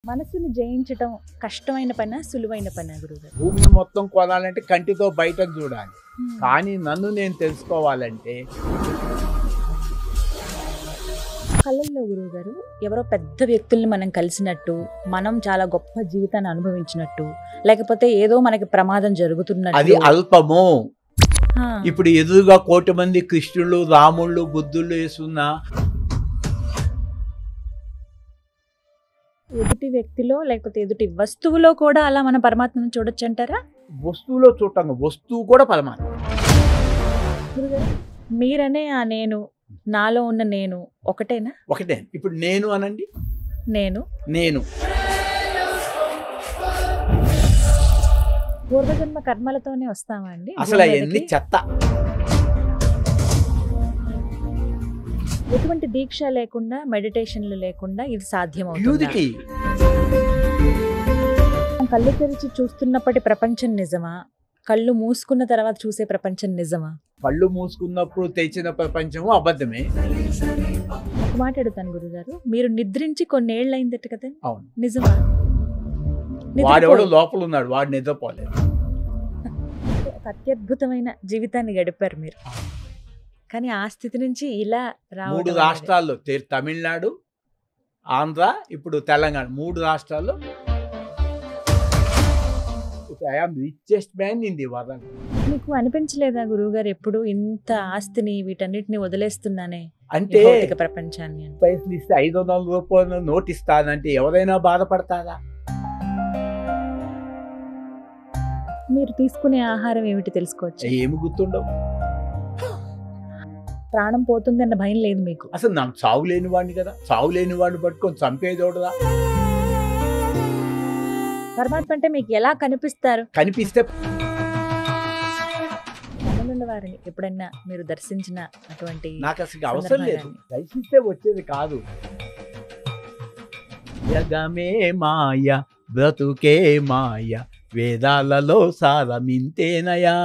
మనసుని జయించటం కష్టమైన పనా సులువైన పనా గురుగారు? భూమిని మొత్తం కొనాలంటే కంటితో బయటకు చూడాలి. కానీ నన్ను నేను తెలుసుకోవాలంటే కళల్లో గురువుగారు ఎవరో పెద్ద వ్యక్తుల్ని మనం కలిసినట్టు, మనం చాలా గొప్ప జీవితాన్ని అనుభవించినట్టు, లేకపోతే ఏదో మనకి ప్రమాదం అది జరుగుతున్నట్టు. అల్పము. ఆ, ఇప్పుడు ఎదురుగా 1,00,00,000 మంది కృష్ణులు, రాముళ్ళు, బుద్ధుళ్ళు వేసున్న ఎదుటి వ్యక్తిలో లేకపోతే ఎదుటి వస్తువులో కూడా అలా మన పరమాత్మను చూడొచ్చు అంటారా వస్తువులో చూడటం, వస్తువు కూడా పరమాత్మ. గురుగారు? మీరనే ఆ నేను, నాలో ఉన్న నేను ఒకటేనా? ఒకటే. ఇప్పుడు నేను అనండి, నేను నేను పూర్వజన్మ కర్మలతోనే వస్తామా అండి అసలు భూమి అవన్నీ మీదకి? చెత్త. ఎటువంటి దీక్ష లేకుండా, మెడిటేషన్లు లేకుండా ఇది సాధ్యమవుతుంది. ప్యూరిటీ. కళ్ళు తెరిచి చూస్తున్నప్పటి ప్రపంచం నిజమా, కళ్ళు మూసుకున్న తర్వాత చూసే ప్రపంచం నిజమా? కళ్ళు మూసుకున్నప్పుడు తెచ్చిన ప్రపంచము అబద్ధమే. ఒక మాట అడుగుతాను గురుగారు, మీరు నిద్రించి కొన్నేళ్ళు అయిందట కదా, అవును. నిజమా? వాడెవడు నిద్రపోయి లోపల ఉన్నాడు, వాడు నిద్రపోలేదు. ఒక అత్యద్భుతమైన జీవితాన్ని గడిపారు మీరు, కానీ ఆ స్థితి నుంచి ఇలా 3 రావడం అనేది- రాష్ట్రాల్లో తమిళనాడు, ఆంధ్ర, ఇప్పుడు తెలంగాణ, 3 రాష్ట్రాల్లో I'm richest man in the world. మీకు అనిపించలేదా గురువుగారు ఎప్పుడు ఇంత ఆస్తిని వీటన్నిటిని వదిలేస్తున్నానే ఈ అంటే భౌతిక ప్రపంచాన్ని అని? పైసలు ఇస్తే 500 రూపాయలు నోట్ ఇస్తానంటే ఎవరైనా బాధపడతారా? మీరు తీసుకునే ఆహారం ఏమిటి తెలుసుకోవచ్చు? ఏమి గుర్తుండవు. ప్రాణం పోతుందన్న భయం లేదు మీకు? అసలు నాకు చావు లేని వాడిని కదా, చావు లేని వాడిని పట్టుకొని చంపేదోడదా? పరమాత్మ అంటే మీకు ఎలా కనిపిస్తారు? కనిపిస్తే రామనుండ వారిని ఎప్పుడైనా మీరు దర్శించిన అటువంటి నాకు అసలు అవసరం లేదు, సందర్భాన్ని? దర్శిస్తే వచ్చేది కాదు. జగమే మాయ, బ్రతుకే మాయ, వేదాలలో సారమింతేనయా.